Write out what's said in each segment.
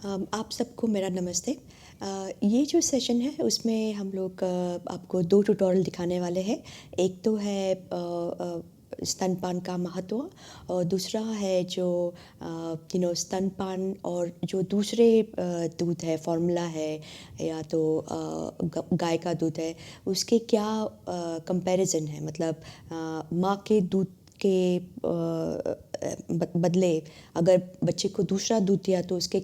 आप सबको मेरा नमस्ते। ये जो सेशन है उसमें हम लोग आपको 2 ट्यूटोरियल दिखाने वाले हैं। एक तो है स्तनपान का महत्व और दूसरा है जो स्तनपान और जो दूसरे दूध है, फॉर्मूला है या तो गाय का दूध है, उसके क्या कंपैरिजन है। मतलब माँ के दूध के बदले अगर बच्चे को दूसरा दूध दिया तो उसके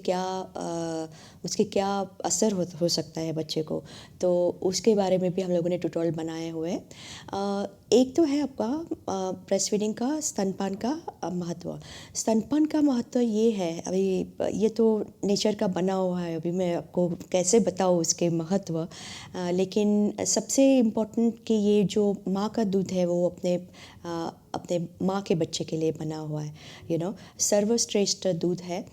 क्या असर हो सकता है बच्चे को, तो उसके बारे में भी हम लोगों ने ट्यूटोरियल बनाए हुए हैं। एक तो है आपका ब्रेस्ट फीडिंग का, स्तनपान का महत्व। स्तनपान का महत्व ये है, अभी ये तो नेचर का बना हुआ है, अभी मैं आपको कैसे बताऊँ उसके महत्व। लेकिन सबसे इम्पोर्टेंट कि ये जो माँ का दूध है वो अपने माँ के बच्चे के लिए बना हुआ है। सर्वश्रेष्ठ दूध है।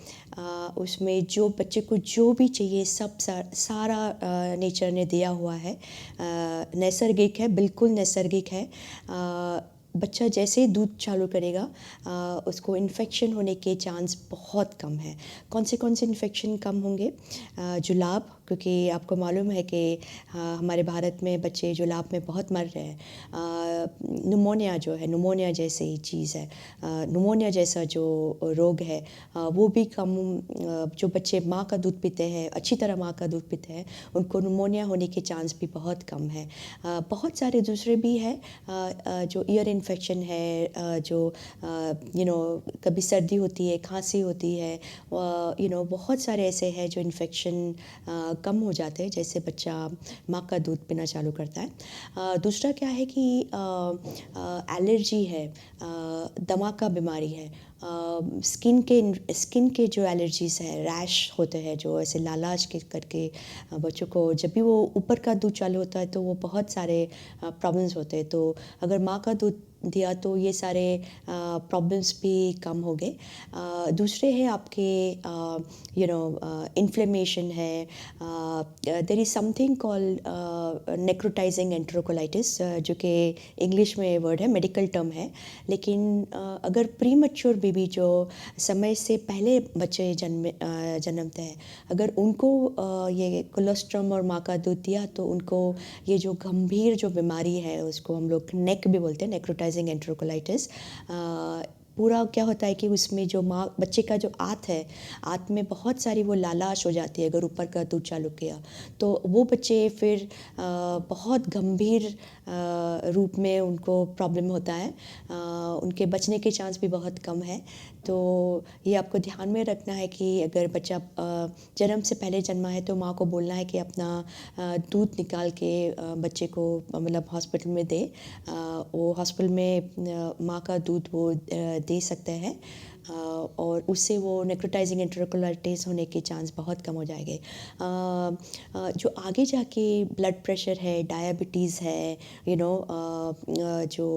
उसमें जो बच्चे को जो भी चाहिए सब सारा नेचर ने दिया हुआ है। नैसर्गिक है, बिल्कुल नैसर्गिक है। बच्चा जैसे ही दूध चालू करेगा उसको इन्फेक्शन होने के चांस बहुत कम है। कौन से इन्फेक्शन कम होंगे? जुलाब, क्योंकि आपको मालूम है कि हमारे भारत में बच्चे जुलाब में बहुत मर रहे हैं। नुमोनिया जो है, नुमोनिया जैसी चीज़ है, नुमोनिया जैसा जो रोग है वो भी कम। जो बच्चे माँ का दूध पीते हैं, अच्छी तरह माँ का दूध पीते हैं, उनको नुमोनिया होने के चांस भी बहुत कम है। बहुत सारे दूसरे भी हैं, जो ईयर इन्फेक्शन है, जो कभी सर्दी होती है, खांसी होती है, बहुत सारे ऐसे हैं जो इन्फेक्शन कम हो जाते हैं जैसे बच्चा माँ का दूध पीना चालू करता है। दूसरा क्या है कि एलर्जी है, दमा का बीमारी है, स्किन के जो एलर्जीज़ है, रैश होते हैं जो ऐसे लालाश के करके बच्चों को जब भी वो ऊपर का दूध चालू होता है तो वो बहुत सारे प्रॉब्लम्स होते हैं। तो अगर माँ का दूध दिया तो ये सारे प्रॉब्लम्स भी कम हो गए। दूसरे हैं आपके इन्फ्लेमेशन है। There is something called necrotizing enterocolitis, जो कि इंग्लिश में वर्ड है, मेडिकल टर्म है। लेकिन अगर प्री मैच्योर बेबी जो समय से पहले बच्चे जन्मते हैं, अगर उनको ये कोलोस्ट्रम और माँ का दूध दिया तो उनको ये जो गंभीर जो बीमारी है उसको हम लोग नेक भी बोलते हैं, नेक्रोटाइजिंग एंटेरोकोलाइटिस। पूरा क्या होता है कि उसमें जो माँ बच्चे का जो आँत है, आँत में बहुत सारी वो लालाश हो जाती है अगर ऊपर का दूध चालू किया तो वो बच्चे फिर बहुत गंभीर रूप में उनको प्रॉब्लम होता है। उनके बचने के चांस भी बहुत कम है। तो ये आपको ध्यान में रखना है कि अगर बच्चा जन्म से पहले जन्मा है तो माँ को बोलना है कि अपना दूध निकाल के बच्चे को मतलब हॉस्पिटल में दे। वो हॉस्पिटल में माँ का दूध वो दे सकते हैं और उससे वो नेक्रोटाइजिंग एंटेरोकोलाइटिस होने के चांस बहुत कम हो जाएंगे। जो आगे जाके ब्लड प्रेशर है, डायबिटीज़ है, जो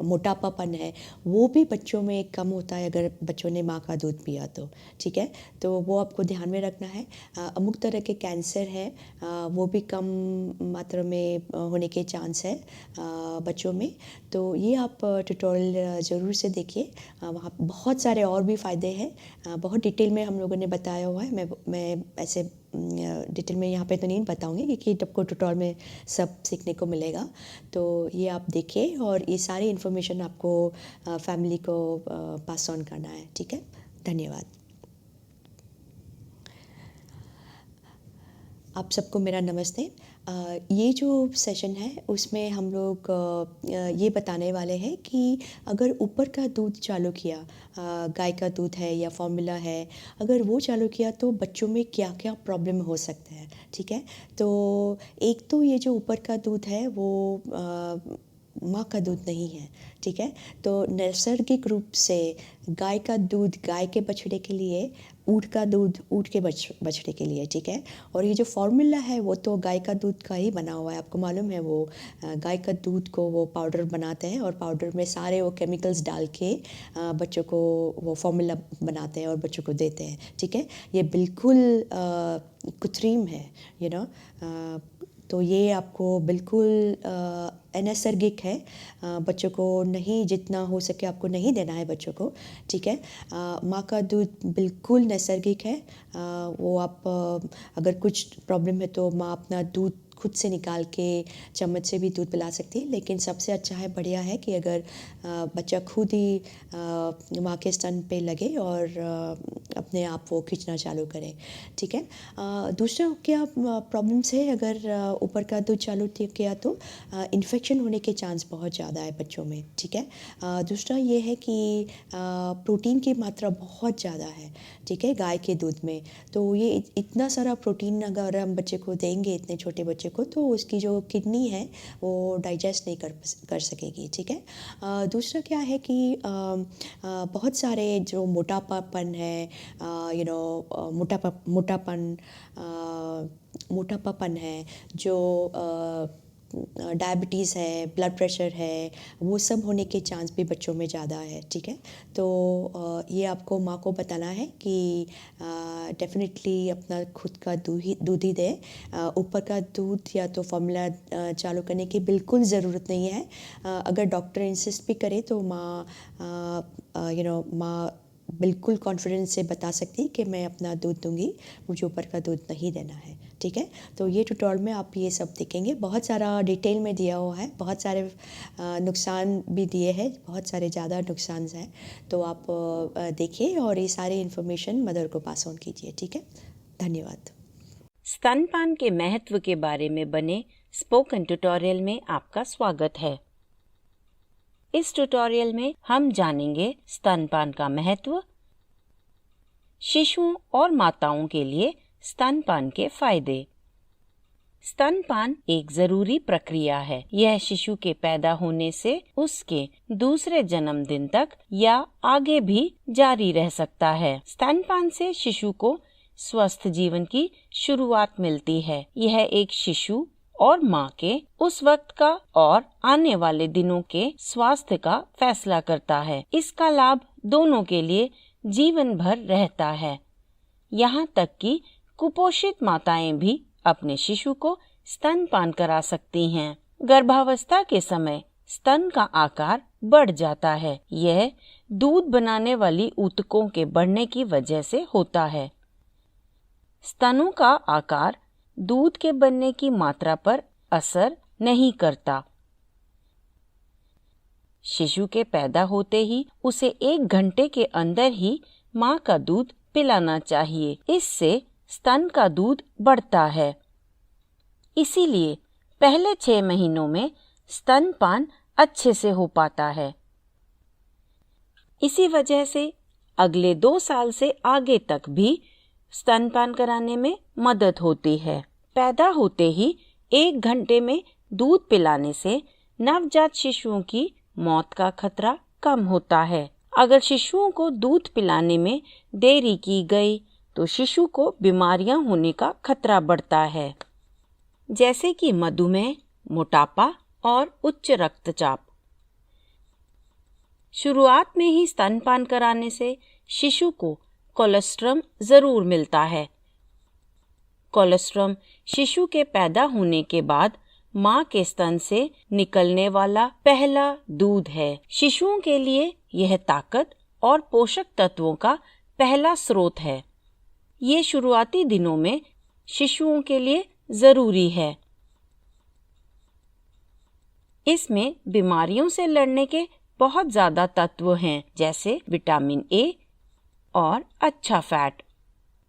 मोटापापन है, वो भी बच्चों में कम होता है अगर बच्चों ने माँ का दूध पिया तो। ठीक है, तो वो आपको ध्यान में रखना है। अमुक तरह के कैंसर है, वो भी कम मात्रा में होने के चांस है बच्चों में। तो ये आप ट्यूटोरियल ज़रूर से देखिए, वहाँ बहुत सारे और भी फ़ायदे हैं। बहुत डिटेल में हम लोगों ने बताया हुआ है। मैं ऐसे डिटेल में यहाँ पे तो नहीं बताऊँगी क्योंकि आपको ट्यूटोरियल में सब सीखने को मिलेगा। तो ये आप देखिए और ये सारी इन्फॉर्मेशन आपको फैमिली को पास ऑन करना है। ठीक है, धन्यवाद। आप सबको मेरा नमस्ते। ये जो सेशन है उसमें हम लोग ये बताने वाले हैं कि अगर ऊपर का दूध चालू किया, गाय का दूध है या फॉर्मूला है, अगर वो चालू किया तो बच्चों में क्या क्या प्रॉब्लम हो सकते हैं। ठीक है, तो एक तो ये जो ऊपर का दूध है वो माँ का दूध नहीं है। ठीक है, तो नैसर्गिक रूप से गाय का दूध गाय के बछड़े के लिए, ऊँट का दूध ऊँट के बछड़े के लिए। ठीक है, और ये जो फार्मूला है वो तो गाय का दूध का ही बना हुआ है। आपको मालूम है वो गाय का दूध को वो पाउडर बनाते हैं और पाउडर में सारे वो केमिकल्स डाल के बच्चों को वो फार्मूला बनाते हैं और बच्चों को देते हैं। ठीक है, ये बिल्कुल कृत्रिम है। तो ये आपको बिल्कुल अनैसर्गिक है। बच्चों को नहीं, जितना हो सके आपको नहीं देना है बच्चों को, ठीक है। माँ का दूध बिल्कुल नैसर्गिक है। वो आप अगर कुछ प्रॉब्लम है तो माँ अपना दूध खुद से निकाल के चम्मच से भी दूध पिला सकती है, लेकिन सबसे अच्छा है, बढ़िया है कि अगर बच्चा खुद ही माँ के स्तन पे लगे और अपने आप वो खींचना चालू करे, ठीक है। दूसरा क्या प्रॉब्लम्स है, अगर ऊपर का दूध चालू किया तो इन्फेक्शन होने के चांस बहुत ज़्यादा है बच्चों में, ठीक है। दूसरा ये है कि प्रोटीन की मात्रा बहुत ज़्यादा है, ठीक है, गाय के दूध में। तो ये इतना सारा प्रोटीन अगर हम बच्चे को देंगे, इतने छोटे बच्चे को, तो उसकी जो किडनी है वो डाइजेस्ट नहीं कर सकेगी, ठीक है। दूसरा क्या है कि बहुत सारे जो मोटापापन है, मोटापापन है, जो डायबिटीज़ है, ब्लड प्रेशर है, वो सब होने के चांस भी बच्चों में ज़्यादा है, ठीक है। तो ये आपको माँ को बताना है कि डेफिनेटली अपना खुद का दूध ही दे। ऊपर का दूध या तो फॉर्मूला चालू करने की बिल्कुल ज़रूरत नहीं है। अगर डॉक्टर इंसिस्ट भी करे तो माँ बिल्कुल कॉन्फिडेंस से बता सकती कि मैं अपना दूध दूंगी, मुझे ऊपर का दूध नहीं देना है, ठीक है। तो ये ट्यूटोरियल में आप ये सब देखेंगे, बहुत सारा डिटेल में दिया हुआ है, बहुत सारे नुकसान भी दिए हैं, बहुत सारे ज़्यादा नुकसान हैं। तो आप देखिए और ये सारे इन्फॉर्मेशन मदर को पास ऑन कीजिए, ठीक है। धन्यवाद। स्तनपान के महत्व के बारे में बने स्पोकन ट्यूटोरियल में आपका स्वागत है। इस ट्यूटोरियल में हम जानेंगे स्तनपान का महत्व, शिशुओं और माताओं के लिए स्तनपान के फायदे। स्तनपान एक जरूरी प्रक्रिया है। यह शिशु के पैदा होने से उसके दूसरे जन्मदिन तक या आगे भी जारी रह सकता है। स्तनपान से शिशु को स्वस्थ जीवन की शुरुआत मिलती है। यह एक शिशु और माँ के उस वक्त का और आने वाले दिनों के स्वास्थ्य का फैसला करता है। इसका लाभ दोनों के लिए जीवन भर रहता है। यहाँ तक कि कुपोषित माताएं भी अपने शिशु को स्तनपान करा सकती हैं। गर्भावस्था के समय स्तन का आकार बढ़ जाता है। यह दूध बनाने वाली ऊतकों के बढ़ने की वजह से होता है। स्तनों का आकार दूध के बनने की मात्रा पर असर नहीं करता। शिशु के पैदा होते ही उसे 1 घंटे के अंदर ही माँ का दूध पिलाना चाहिए। इससे स्तन का दूध बढ़ता है। इसीलिए पहले 6 महीनों में स्तनपान अच्छे से हो पाता है। इसी वजह से अगले 2 साल से आगे तक भी स्तनपान कराने में मदद होती है। पैदा होते ही 1 घंटे में दूध पिलाने से नवजात शिशुओं की मौत का खतरा कम होता है। अगर शिशुओं को दूध पिलाने में देरी की गई तो शिशु को बीमारियां होने का खतरा बढ़ता है, जैसे कि मधुमेह, मोटापा और उच्च रक्तचाप। शुरुआत में ही स्तनपान कराने से शिशु को कोलेस्ट्रम जरूर मिलता है। कोलेस्ट्रम शिशु के पैदा होने के बाद माँ के स्तन से निकलने वाला पहला दूध है। शिशुओं के लिए यह ताकत और पोषक तत्वों का पहला स्रोत है। ये शुरुआती दिनों में शिशुओं के लिए जरूरी है। इसमें बीमारियों से लड़ने के बहुत ज्यादा तत्व हैं, जैसे विटामिन ए और अच्छा फैट।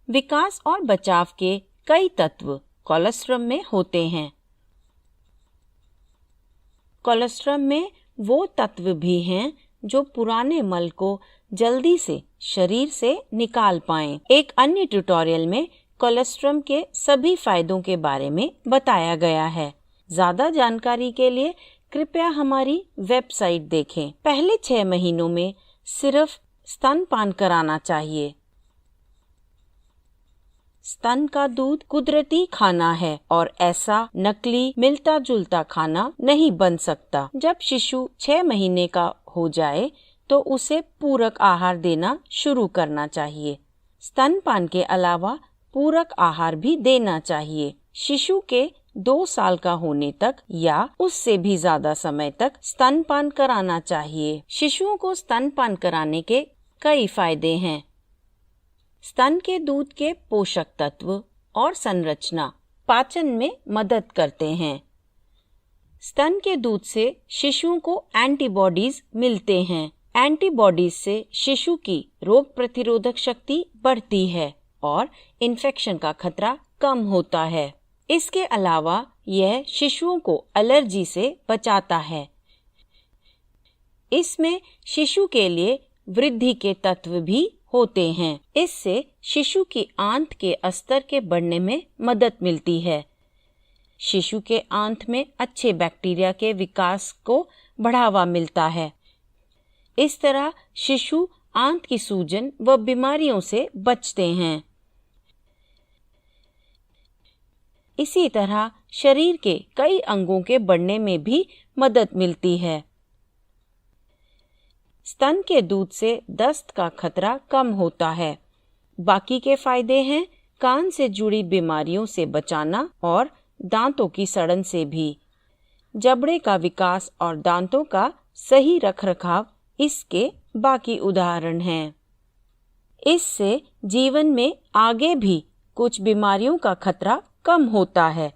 विकास और बचाव के कई तत्व कोलेस्ट्रम में होते हैं। कोलेस्ट्रम में वो तत्व भी हैं जो पुराने मल को जल्दी से शरीर से निकाल पाएं। एक अन्य ट्यूटोरियल में कोलेस्ट्रम के सभी फायदों के बारे में बताया गया है। ज्यादा जानकारी के लिए कृपया हमारी वेबसाइट देखें। पहले 6 महीनों में सिर्फ स्तनपान कराना चाहिए। स्तन का दूध कुदरती खाना है और ऐसा नकली मिलता जुलता खाना नहीं बन सकता। जब शिशु 6 महीने का हो जाए तो उसे पूरक आहार देना शुरू करना चाहिए। स्तनपान के अलावा पूरक आहार भी देना चाहिए। शिशु के 2 साल का होने तक या उससे भी ज्यादा समय तक स्तनपान कराना चाहिए। शिशुओं को स्तनपान कराने के कई फायदे हैं। स्तन के दूध के पोषक तत्व और संरचना पाचन में मदद करते हैं। स्तन के दूध से शिशुओं को एंटीबॉडीज मिलते हैं। एंटीबॉडीज से शिशु की रोग प्रतिरोधक शक्ति बढ़ती है और इन्फेक्शन का खतरा कम होता है। इसके अलावा यह शिशुओं को एलर्जी से बचाता है। इसमें शिशु के लिए वृद्धि के तत्व भी होते हैं। इससे शिशु की आंत के स्तर के बढ़ने में मदद मिलती है। शिशु के आंत में अच्छे बैक्टीरिया के विकास को बढ़ावा मिलता है। इस तरह शिशु आंत की सूजन व बीमारियों से बचते हैं। इसी तरह शरीर के कई अंगों के बढ़ने में भी मदद मिलती है। स्तन के दूध से दस्त का खतरा कम होता है। बाकी के फायदे हैं कान से जुड़ी बीमारियों से बचाना और दांतों की सड़न से भी। जबड़े का विकास और दांतों का सही रखरखाव इसके बाकी उदाहरण हैं। इससे जीवन में आगे भी कुछ बीमारियों का खतरा कम होता है,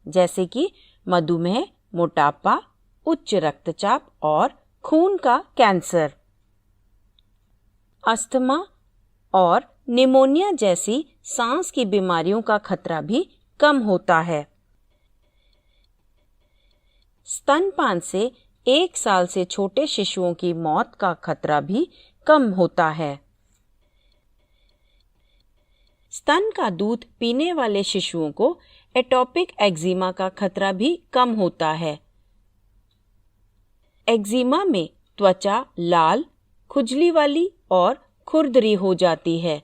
जैसे कि मधुमेह, मोटापा, उच्च रक्तचाप और खून का कैंसर। अस्थमा और निमोनिया जैसी सांस की बीमारियों का खतरा भी कम होता है। स्तनपान से 1 साल से छोटे शिशुओं की मौत का खतरा भी कम होता है। स्तन का दूध पीने वाले शिशुओं को एटोपिक एक्जिमा का खतरा भी कम होता है। एक्जिमा में त्वचा लाल, खुजली वाली और खुरदरी हो जाती है।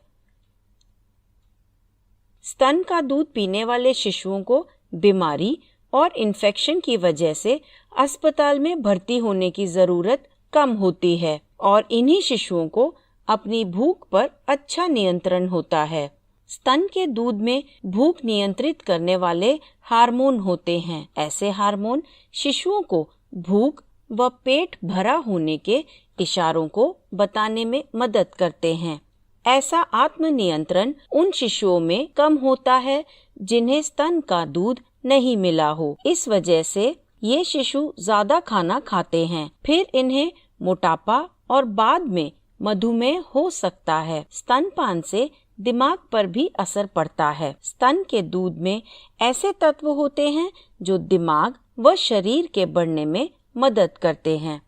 स्तन का दूध पीने वाले शिशुओं को बीमारी और इन्फेक्शन की वजह से अस्पताल में भर्ती होने की जरूरत कम होती है और इन्हीं शिशुओं को अपनी भूख पर अच्छा नियंत्रण होता है। स्तन के दूध में भूख नियंत्रित करने वाले हार्मोन होते हैं। ऐसे हार्मोन शिशुओं को भूख व पेट भरा होने के इशारों को बताने में मदद करते हैं। ऐसा आत्मनियंत्रण उन शिशुओं में कम होता है जिन्हें स्तन का दूध नहीं मिला हो। इस वजह से ये शिशु ज्यादा खाना खाते हैं, फिर इन्हें मोटापा और बाद में मधुमेह हो सकता है। स्तनपान से दिमाग पर भी असर पड़ता है। स्तन के दूध में ऐसे तत्व होते हैं जो दिमाग व शरीर के बढ़ने में मदद करते हैं।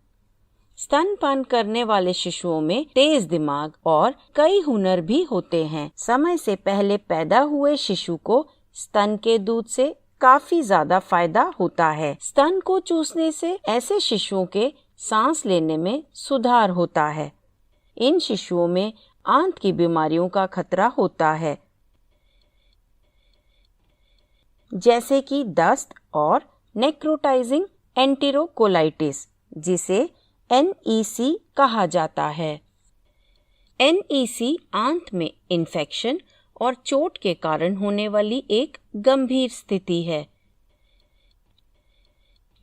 स्तनपान करने वाले शिशुओं में तेज दिमाग और कई हुनर भी होते हैं। समय से पहले पैदा हुए शिशु को स्तन के दूध से काफी ज्यादा फायदा होता है। स्तन को चूसने से ऐसे शिशुओं के सांस लेने में सुधार होता है। इन शिशुओं में आंत की बीमारियों का खतरा होता है, जैसे कि दस्त और नेक्रोटाइजिंग एंटेरोकोलाइटिस, जिसे NEC कहा जाता है। NEC आंत में इन्फेक्शन और चोट के कारण होने वाली एक गंभीर स्थिति है।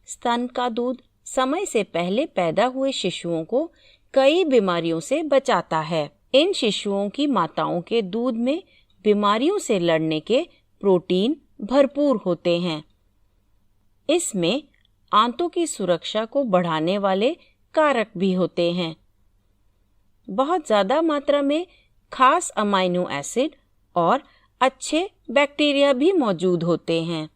स्तन का दूध समय से पहले पैदा हुए शिशुओं को कई बीमारियों से बचाता है। इन शिशुओं की माताओं के दूध में बीमारियों से लड़ने के प्रोटीन भरपूर होते हैं। इसमें आंतों की सुरक्षा को बढ़ाने वाले कारक भी होते हैं। बहुत ज्यादा मात्रा में खास अमाइनो एसिड और अच्छे बैक्टीरिया भी मौजूद होते हैं।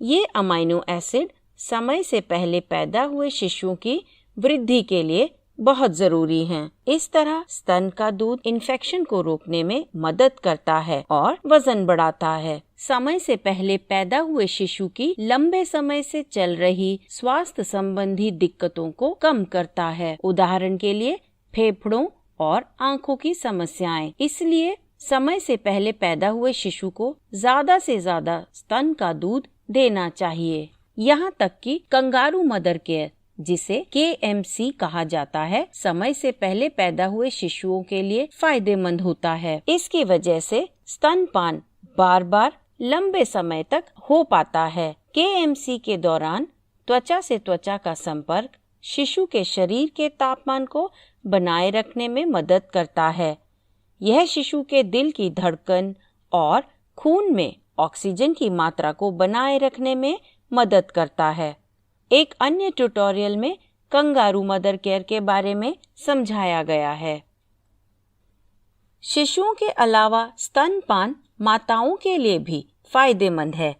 ये अमाइनो एसिड समय से पहले पैदा हुए शिशुओं की वृद्धि के लिए बहुत जरूरी हैं। इस तरह स्तन का दूध इन्फेक्शन को रोकने में मदद करता है और वजन बढ़ाता है। समय से पहले पैदा हुए शिशु की लंबे समय से चल रही स्वास्थ्य संबंधी दिक्कतों को कम करता है। उदाहरण के लिए फेफड़ों और आंखों की समस्याएं। इसलिए समय से पहले पैदा हुए शिशु को ज्यादा से ज्यादा स्तन का दूध देना चाहिए। यहाँ तक कि कंगारू मदर केयर, जिसे KMC कहा जाता है, समय से पहले पैदा हुए शिशुओं के लिए फायदेमंद होता है। इसकी वजह से स्तनपान बार बार लंबे समय तक हो पाता है। KMC के दौरान त्वचा से त्वचा का संपर्क शिशु के शरीर के तापमान को बनाए रखने में मदद करता है। यह शिशु के दिल की धड़कन और खून में ऑक्सीजन की मात्रा को बनाए रखने में मदद करता है। एक अन्य ट्यूटोरियल में कंगारू मदर केयर के बारे में समझाया गया है। शिशुओं के अलावा स्तनपान माताओं के लिए भी फायदेमंद है।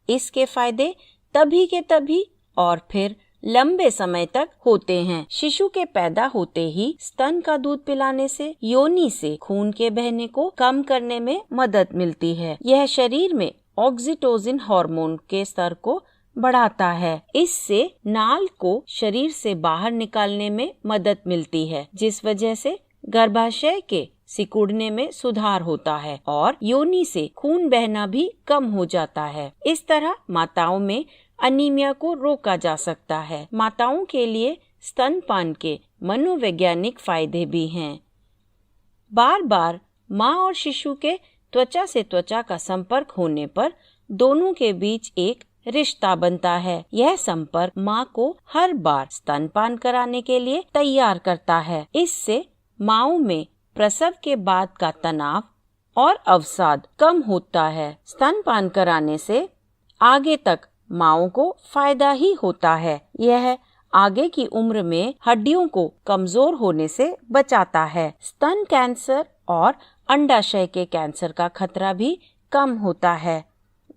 इसके फायदे तभी के तभी और फिर लंबे समय तक होते हैं। शिशु के पैदा होते ही स्तन का दूध पिलाने से योनि से खून के बहने को कम करने में मदद मिलती है। यह शरीर में ऑक्सीटोसिन हार्मोन के स्तर को बढ़ाता है। इससे नाल को शरीर से बाहर निकालने में मदद मिलती है, जिस वजह से गर्भाशय के सिकुड़ने में सुधार होता है और योनि से खून बहना भी कम हो जाता है। इस तरह माताओं में अनीमिया को रोका जा सकता है। माताओं के लिए स्तनपान के मनोवैज्ञानिक फायदे भी हैं। बार बार माँ और शिशु के त्वचा से त्वचा का संपर्क होने पर दोनों के बीच एक रिश्ता बनता है। यह संपर्क माँ को हर बार स्तनपान कराने के लिए तैयार करता है। इससे माँओं में प्रसव के बाद का तनाव और अवसाद कम होता है। स्तनपान कराने से आगे तक माँओं को फायदा ही होता है। यह आगे की उम्र में हड्डियों को कमजोर होने से बचाता है। स्तन कैंसर और अंडाशय के कैंसर का खतरा भी कम होता है।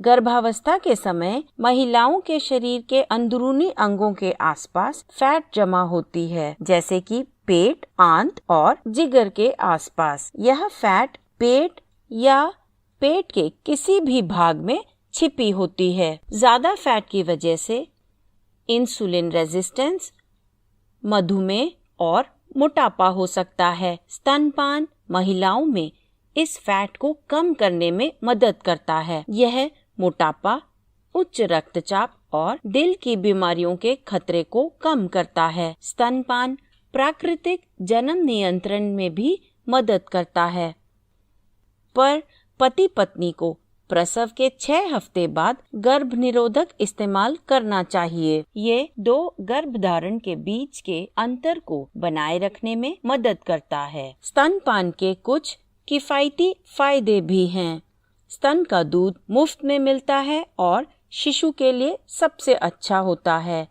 गर्भावस्था के समय महिलाओं के शरीर के अंदरूनी अंगों के आसपास फैट जमा होती है, जैसे कि पेट, आंत और जिगर के आसपास। यह फैट पेट या पेट के किसी भी भाग में छिपी होती है। ज्यादा फैट की वजह से इंसुलिन रेजिस्टेंस, मधुमेह और मोटापा हो सकता है। स्तनपान महिलाओं में इस फैट को कम करने में मदद करता है। यह मोटापा, उच्च रक्तचाप और दिल की बीमारियों के खतरे को कम करता है। स्तनपान प्राकृतिक जन्म नियंत्रण में भी मदद करता है। पर पति पत्नी को प्रसव के 6 हफ्ते बाद गर्भ निरोधक इस्तेमाल करना चाहिए। ये 2 गर्भधारण के बीच के अंतर को बनाए रखने में मदद करता है। स्तनपान के कुछ किफायती फायदे भी हैं। स्तन का दूध मुफ्त में मिलता है और शिशु के लिए सबसे अच्छा होता है।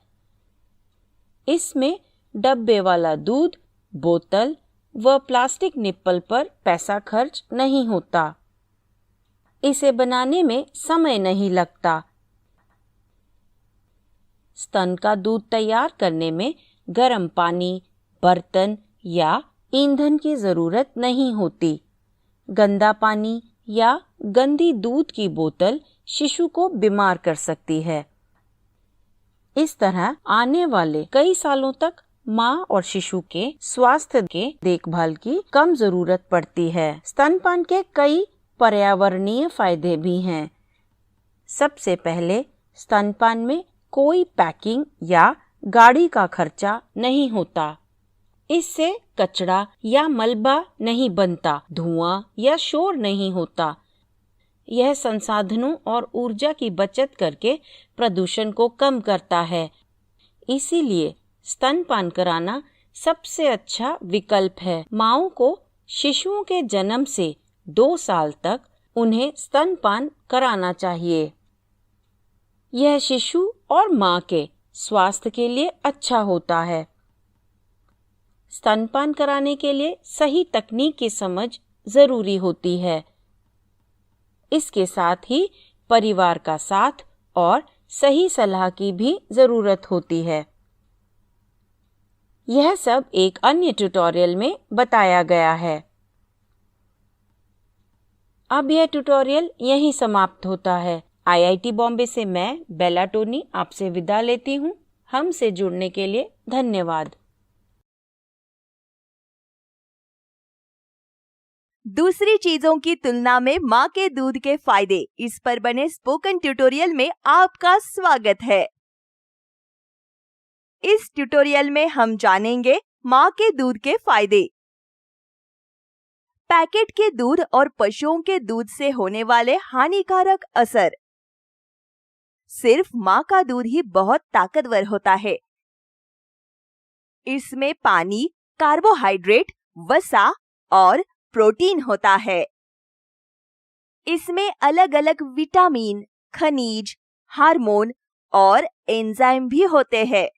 इसमें डब्बे वाला दूध, बोतल व प्लास्टिक निप्पल पर पैसा खर्च नहीं होता। इसे बनाने में समय नहीं लगता। स्तन का दूध तैयार करने में गर्म पानी, बर्तन या ईंधन की जरूरत नहीं होती। गंदा पानी या गंदी दूध की बोतल शिशु को बीमार कर सकती है। इस तरह आने वाले कई सालों तक माँ और शिशु के स्वास्थ्य के देखभाल की कम जरूरत पड़ती है। स्तनपान के कई पर्यावरणीय फायदे भी हैं। सबसे पहले स्तनपान में कोई पैकिंग या गाड़ी का खर्चा नहीं होता। इससे कचरा या मलबा नहीं बनता, धुआं या शोर नहीं होता। यह संसाधनों और ऊर्जा की बचत करके प्रदूषण को कम करता है। इसीलिए स्तनपान कराना सबसे अच्छा विकल्प है। माँओं को शिशुओं के जन्म से 2 साल तक उन्हें स्तनपान कराना चाहिए। यह शिशु और माँ के स्वास्थ्य के लिए अच्छा होता है। स्तनपान कराने के लिए सही तकनीक की समझ जरूरी होती है। इसके साथ ही परिवार का साथ और सही सलाह की भी जरूरत होती है। यह सब एक अन्य ट्यूटोरियल में बताया गया है। अब यह ट्यूटोरियल यहीं समाप्त होता है। IIT बॉम्बे से मैं बेला टोनी आपसे विदा लेती हूँ। हमसे जुड़ने के लिए धन्यवाद। दूसरी चीजों की तुलना में माँ के दूध के फायदे, इस पर बने स्पोकन ट्यूटोरियल में आपका स्वागत है। इस ट्यूटोरियल में हम जानेंगे माँ के दूध के फायदे। पैकेट के दूध और पशुओं के दूध से होने वाले हानिकारक असर। सिर्फ माँ का दूध ही बहुत ताकतवर होता है। इसमें पानी, कार्बोहाइड्रेट, वसा और प्रोटीन होता है। इसमें अलग अलग विटामिन, खनिज, हार्मोन और एंजाइम भी होते हैं।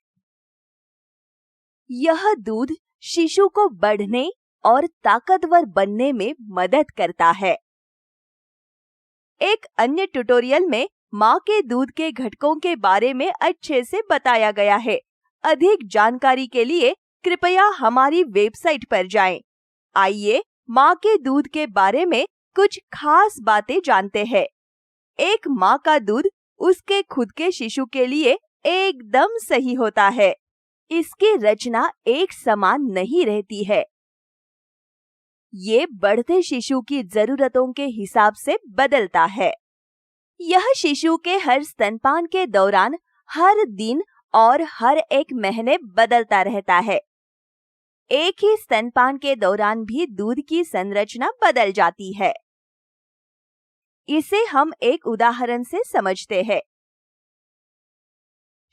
यह दूध शिशु को बढ़ने और ताकतवर बनने में मदद करता है। एक अन्य ट्यूटोरियल में माँ के दूध के घटकों के बारे में अच्छे से बताया गया है। अधिक जानकारी के लिए कृपया हमारी वेबसाइट पर जाएं। आइए माँ के दूध के बारे में कुछ खास बातें जानते हैं। एक माँ का दूध उसके खुद के शिशु के लिए एकदम सही होता है। इसकी रचना एक समान नहीं रहती है। ये बढ़ते शिशु की जरूरतों के हिसाब से बदलता है। यह शिशु के हर स्तनपान के दौरान, हर दिन और हर एक महीने बदलता रहता है। एक ही स्तनपान के दौरान भी दूध की संरचना बदल जाती है। इसे हम एक उदाहरण से समझते हैं।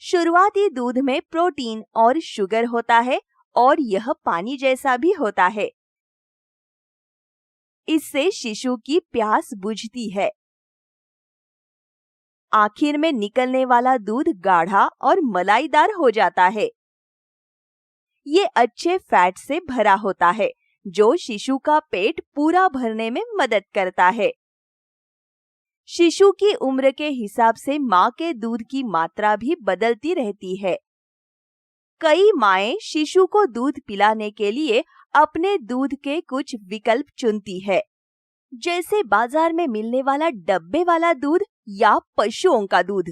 शुरुआती दूध में प्रोटीन और शुगर होता है और यह पानी जैसा भी होता है। इससे शिशु की प्यास बुझती है। आखिर में निकलने वाला दूध गाढ़ा और मलाईदार हो जाता है। ये अच्छे फैट से भरा होता है, जो शिशु का पेट पूरा भरने में मदद करता है। शिशु की उम्र के हिसाब से माँ के दूध की मात्रा भी बदलती रहती है। कई माएं शिशु को दूध पिलाने के लिए अपने दूध के कुछ विकल्प चुनती है, जैसे बाजार में मिलने वाला डब्बे वाला दूध या पशुओं का दूध।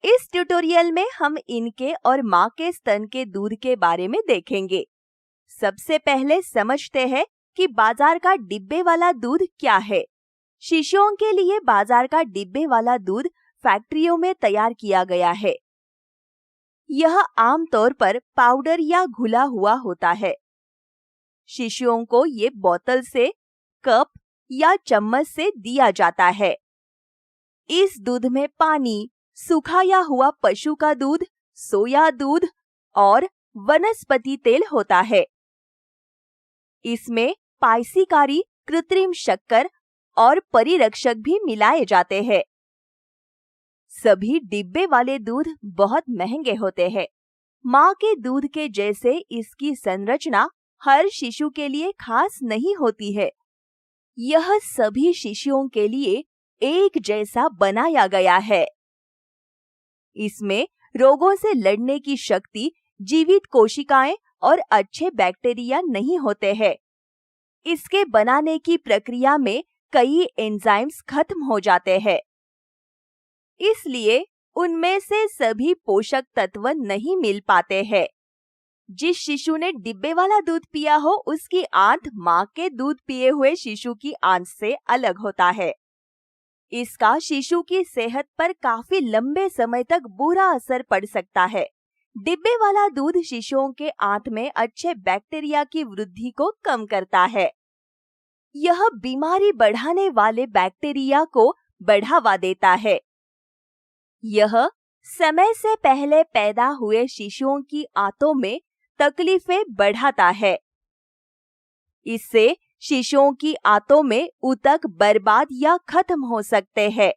इस ट्यूटोरियल में हम इनके और माँ के स्तन के दूध के बारे में देखेंगे। सबसे पहले समझते हैं कि बाजार का डिब्बे वाला दूध क्या है। शिशुओं के लिए बाजार का डिब्बे वाला दूध फैक्ट्रियों में तैयार किया गया है। यह आमतौर पर पाउडर या घुला हुआ होता है। शिशुओं को ये बोतल से, कप या चम्मच से दिया जाता है। इस दूध में पानी, सुखाया हुआ पशु का दूध, सोया दूध और वनस्पति तेल होता है। इसमें पायसीकारी, कृत्रिम शक्कर और परिरक्षक भी मिलाए जाते हैं। सभी डिब्बे वाले दूध बहुत महंगे होते हैं। माँ के दूध के जैसे इसकी संरचना हर शिशु के लिए खास नहीं होती है। यह सभी शिशुओं के लिए एक जैसा बनाया गया है। इसमें रोगों से लड़ने की शक्ति, जीवित कोशिकाएं और अच्छे बैक्टीरिया नहीं होते हैं। इसके बनाने की प्रक्रिया में कई एंजाइम्स खत्म हो जाते हैं। इसलिए उनमें से सभी पोषक तत्व नहीं मिल पाते हैं। जिस शिशु ने डिब्बे वाला दूध पिया हो, उसकी आंत माँ के दूध पिए हुए शिशु की आंत से अलग होता है। इसका शिशु की सेहत पर काफी लंबे समय तक बुरा असर पड़ सकता है। डिब्बे वाला दूध शिशुओं के आंत में अच्छे बैक्टीरिया की वृद्धि को कम करता है। यह बीमारी बढ़ाने वाले बैक्टीरिया को बढ़ावा देता है। यह समय से पहले पैदा हुए शिशुओं की आंतों में तकलीफें बढ़ाता है। इससे शिशुओं की आंतों में ऊतक बर्बाद या खत्म हो सकते हैं।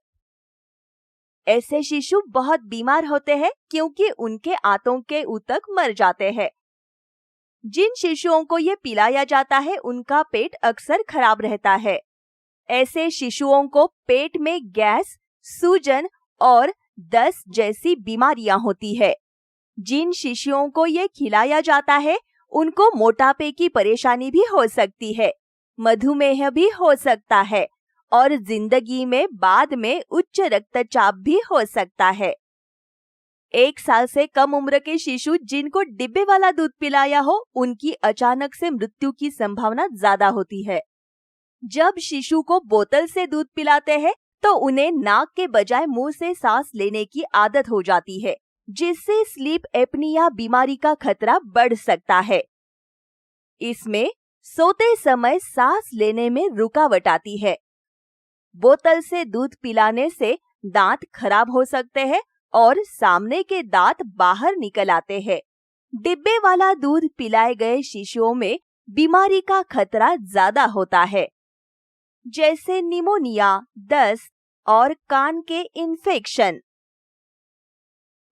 ऐसे शिशु बहुत बीमार होते हैं क्योंकि उनके आंतों के ऊतक मर जाते हैं। जिन शिशुओं को ये पिलाया जाता है, उनका पेट अक्सर खराब रहता है। ऐसे शिशुओं को पेट में गैस, सूजन और दस्त जैसी बीमारियां होती है। जिन शिशुओं को ये खिलाया जाता है, उनको मोटापे की परेशानी भी हो सकती है, मधुमेह भी हो सकता है और जिंदगी में बाद में उच्च रक्तचाप भी हो सकता है। 1 साल से कम उम्र के शिशु जिनको डिब्बे वाला दूध पिलाया हो, उनकी अचानक से मृत्यु की संभावना ज्यादा होती है। जब शिशु को बोतल से दूध पिलाते हैं, तो उन्हें नाक के बजाय मुंह से सांस लेने की आदत हो जाती है, जिससे स्लीप एपनिया बीमारी का खतरा बढ़ सकता है। इसमें सोते समय सांस लेने में रुकावट आती है। बोतल से दूध पिलाने से दांत खराब हो सकते हैं और सामने के दांत बाहर निकल आते हैं। डिब्बे वाला दूध पिलाए गए शिशुओं में बीमारी का खतरा ज्यादा होता है, जैसे निमोनिया, दस्त और कान के इन्फेक्शन।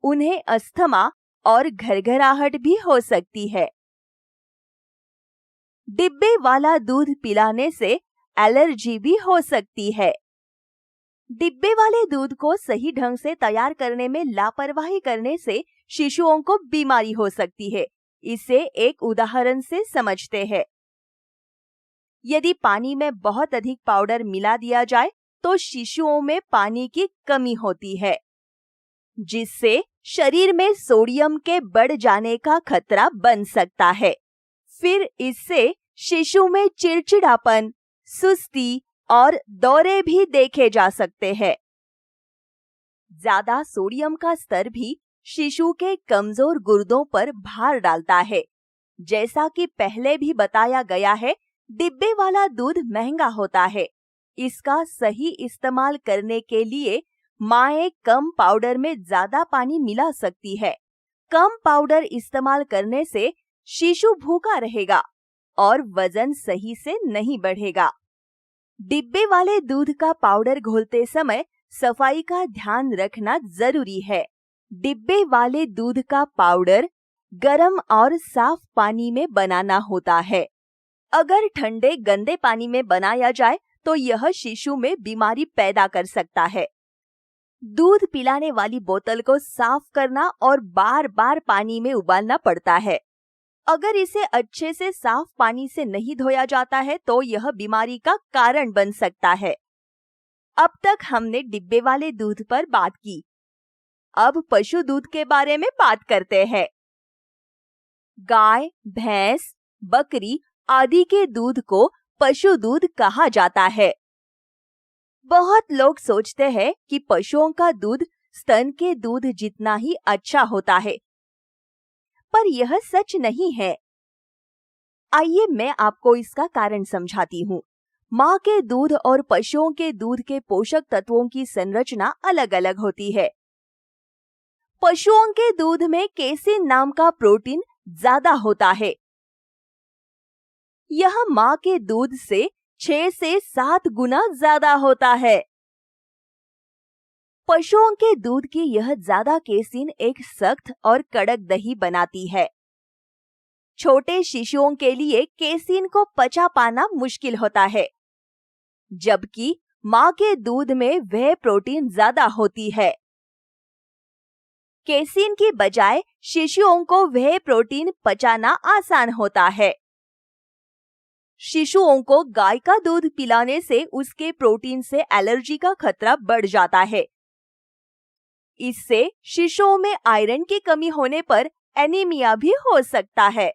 उन्हें अस्थमा और घरघराहट भी हो सकती है। डिब्बे वाला दूध पिलाने से एलर्जी भी हो सकती है। डिब्बे वाले दूध को सही ढंग से तैयार करने में लापरवाही करने से शिशुओं को बीमारी हो सकती है। इसे एक उदाहरण से समझते हैं। यदि पानी में बहुत अधिक पाउडर मिला दिया जाए तो शिशुओं में पानी की कमी होती है, जिससे शरीर में सोडियम के बढ़ जाने का खतरा बन सकता है। फिर इससे शिशु में चिड़चिड़ापन, सुस्ती और दौरे भी देखे जा सकते हैं। ज्यादा सोडियम का स्तर भी शिशु के कमजोर गुर्दों पर भार डालता है। जैसा कि पहले भी बताया गया है, डिब्बे वाला दूध महंगा होता है। इसका सही इस्तेमाल करने के लिए माएं कम पाउडर में ज्यादा पानी मिला सकती है। कम पाउडर इस्तेमाल करने से शिशु भूखा रहेगा और वजन सही से नहीं बढ़ेगा। डिब्बे वाले दूध का पाउडर घोलते समय सफाई का ध्यान रखना जरूरी है। डिब्बे वाले दूध का पाउडर गर्म और साफ पानी में बनाना होता है। अगर ठंडे गंदे पानी में बनाया जाए तो यह शिशु में बीमारी पैदा कर सकता है। दूध पिलाने वाली बोतल को साफ करना और बार बार पानी में उबालना पड़ता है। अगर इसे अच्छे से साफ पानी से नहीं धोया जाता है तो यह बीमारी का कारण बन सकता है। अब तक हमने डिब्बे वाले दूध पर बात की। अब पशु दूध के बारे में बात करते हैं। गाय, भैंस, बकरी आदि के दूध को पशु दूध कहा जाता है। बहुत लोग सोचते हैं कि पशुओं का दूध स्तन के दूध जितना ही अच्छा होता है, पर यह सच नहीं है। आइए मैं आपको इसका कारण समझाती हूँ। माँ के दूध और पशुओं के दूध के पोषक तत्वों की संरचना अलग अलग होती है। पशुओं के दूध में केसिन नाम का प्रोटीन ज्यादा होता है। यह माँ के दूध से 6 से 7 गुना ज्यादा होता है। पशुओं के दूध की यह ज्यादा केसिन एक सख्त और कड़क दही बनाती है। छोटे शिशुओं के लिए केसिन को पचा पाना मुश्किल होता है, जबकि माँ के दूध में वह प्रोटीन ज्यादा होती है। केसिन की बजाय शिशुओं को वह प्रोटीन पचाना आसान होता है। शिशुओं को गाय का दूध पिलाने से उसके प्रोटीन से एलर्जी का खतरा बढ़ जाता है। इससे शिशुओं में आयरन की कमी होने पर एनीमिया भी हो सकता है।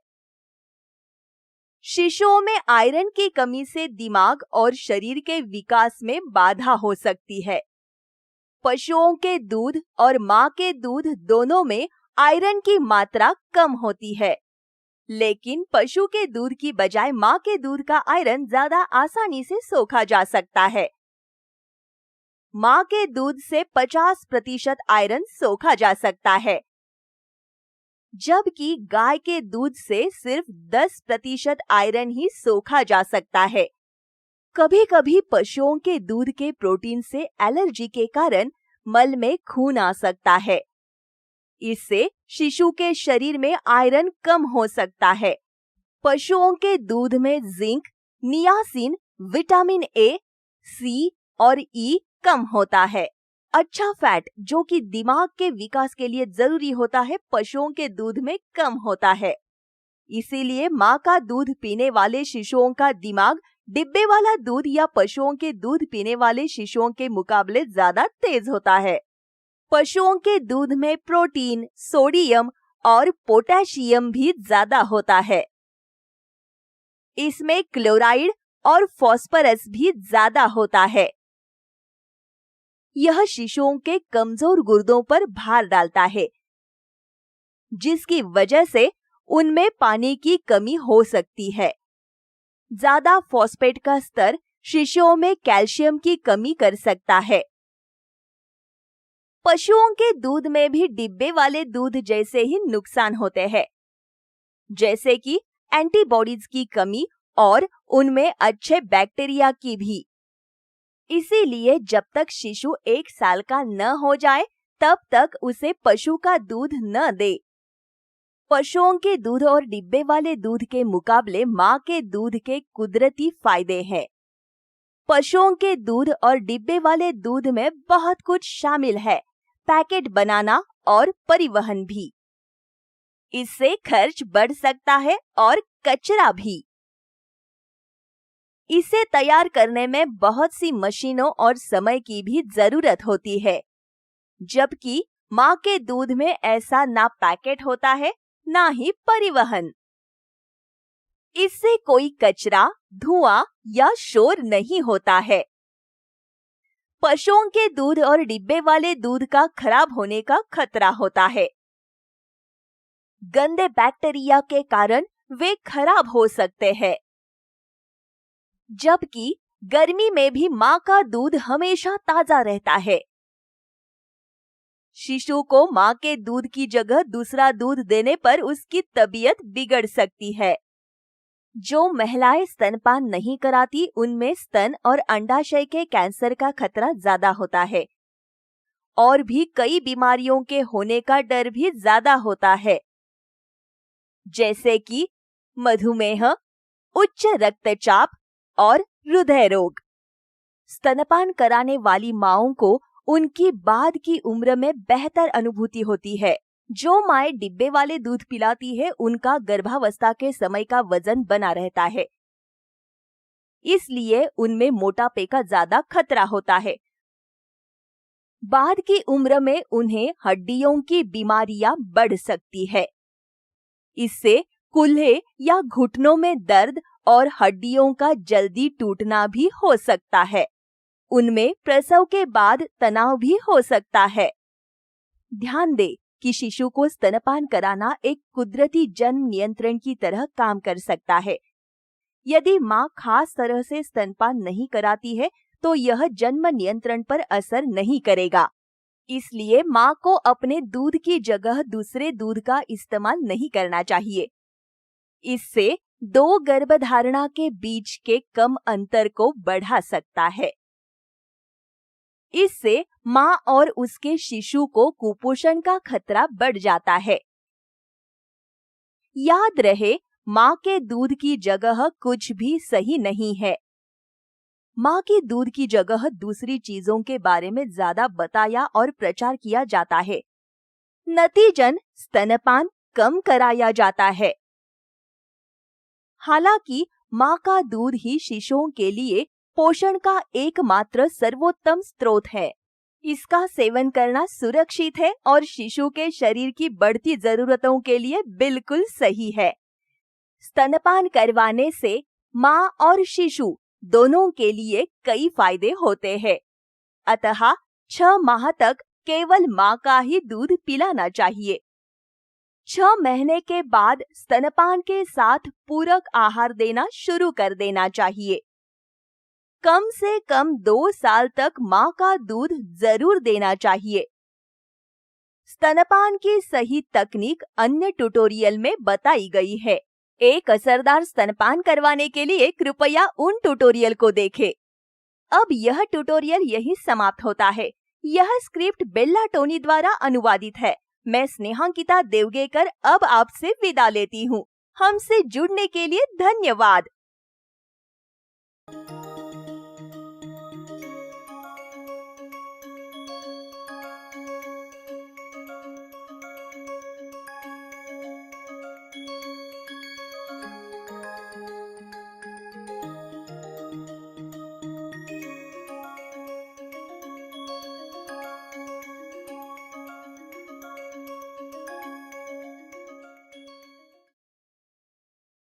शिशुओं में आयरन की कमी से दिमाग और शरीर के विकास में बाधा हो सकती है। पशुओं के दूध और माँ के दूध दोनों में आयरन की मात्रा कम होती है, लेकिन पशु के दूध की बजाय माँ के दूध का आयरन ज्यादा आसानी से सोखा जा सकता है। माँ के दूध से 50% आयरन सोखा जा सकता है, जबकि गाय के दूध से सिर्फ 10% आयरन ही सोखा जा सकता है। कभी कभी पशुओं के दूध के प्रोटीन से एलर्जी के कारण मल में खून आ सकता है। इससे शिशु के शरीर में आयरन कम हो सकता है। पशुओं के दूध में जिंक, नियासिन, विटामिन ए, सी और ई कम होता है। अच्छा फैट, जो कि दिमाग के विकास के लिए जरूरी होता है, पशुओं के दूध में कम होता है। इसीलिए माँ का दूध पीने वाले शिशुओं का दिमाग डिब्बे वाला दूध या पशुओं के दूध पीने वाले शिशुओं के मुकाबले ज्यादा तेज होता है। पशुओं के दूध में प्रोटीन, सोडियम और पोटेशियम भी ज्यादा होता है। इसमें क्लोराइड और फास्फोरस भी ज्यादा होता है। यह शिशुओं के कमजोर गुर्दों पर भार डालता है, जिसकी वजह से उनमें पानी की कमी हो सकती है। ज्यादा फॉस्फेट का स्तर शिशुओं में कैल्शियम की कमी कर सकता है। पशुओं के दूध में भी डिब्बे वाले दूध जैसे ही नुकसान होते हैं, जैसे कि एंटीबॉडीज की कमी और उनमें अच्छे बैक्टीरिया की भी। इसीलिए जब तक शिशु 1 साल का न हो जाए तब तक उसे पशु का दूध न दे। पशुओं के दूध और डिब्बे वाले दूध के मुकाबले माँ के दूध के कुदरती फायदे हैं। पशुओं के दूध और डिब्बे वाले दूध में बहुत कुछ शामिल है, पैकेट बनाना और परिवहन भी। इससे खर्च बढ़ सकता है और कचरा भी। इसे तैयार करने में बहुत सी मशीनों और समय की भी जरूरत होती है, जबकि माँ के दूध में ऐसा ना पैकेट होता है ना ही परिवहन। इससे कोई कचरा, धुआं या शोर नहीं होता है। पशुओं के दूध और डिब्बे वाले दूध का खराब होने का खतरा होता है। गंदे बैक्टीरिया के कारण वे खराब हो सकते हैं, जबकि गर्मी में भी माँ का दूध हमेशा ताजा रहता है। शिशु को माँ के दूध की जगह दूसरा दूध देने पर उसकी तबीयत बिगड़ सकती है। जो महिलाएं स्तनपान नहीं कराती उनमें स्तन और अंडाशय के कैंसर का खतरा ज्यादा होता है और भी कई बीमारियों के होने का डर भी ज्यादा होता है, जैसे कि मधुमेह, उच्च रक्तचाप और हृदय रोग। स्तनपान कराने वाली माँओं को उनकी बाद की उम्र में बेहतर अनुभूति होती है। जो माएं डिब्बे वाले दूध पिलाती है उनका गर्भावस्था के समय का वजन बना रहता है, इसलिए उनमें मोटापे का ज्यादा खतरा होता है। बाद की उम्र में उन्हें हड्डियों की बीमारियां बढ़ सकती है। इससे कूल्हे या घुटनों में दर्द और हड्डियों का जल्दी टूटना भी हो सकता है। उनमें प्रसव के बाद तनाव भी हो सकता है। ध्यान दें कि शिशु को स्तनपान कराना एक कुदरती जन्म नियंत्रण की तरह काम कर सकता है। यदि माँ खास तरह से स्तनपान नहीं कराती है तो यह जन्म नियंत्रण पर असर नहीं करेगा। इसलिए माँ को अपने दूध की जगह दूसरे दूध का इस्तेमाल नहीं करना चाहिए। इससे 2 गर्भधारणा के बीच के कम अंतर को बढ़ा सकता है। इससे माँ और उसके शिशु को कुपोषण का खतरा बढ़ जाता है। याद रहे, माँ के दूध की जगह कुछ भी सही नहीं है। माँ के दूध की जगह दूसरी चीजों के बारे में ज्यादा बताया और प्रचार किया जाता है। नतीजन स्तनपान कम कराया जाता है। हालांकि माँ का दूध ही शिशुओं के लिए पोषण का एकमात्र सर्वोत्तम स्रोत है। इसका सेवन करना सुरक्षित है और शिशु के शरीर की बढ़ती जरूरतों के लिए बिल्कुल सही है। स्तनपान करवाने से माँ और शिशु दोनों के लिए कई फायदे होते हैं। अतः 6 माह तक केवल माँ का ही दूध पिलाना चाहिए। 6 महीने के बाद स्तनपान के साथ पूरक आहार देना शुरू कर देना चाहिए। कम से कम 2 साल तक माँ का दूध जरूर देना चाहिए। स्तनपान की सही तकनीक अन्य ट्यूटोरियल में बताई गई है। एक असरदार स्तनपान करवाने के लिए कृपया उन ट्यूटोरियल को देखें। अब यह ट्यूटोरियल यहीं समाप्त होता है। यह स्क्रिप्ट बेल्ला टोनी द्वारा अनुवादित है। मैं स्नेहांकिता देवगेकर अब आपसे विदा लेती हूँ। हमसे जुड़ने के लिए धन्यवाद।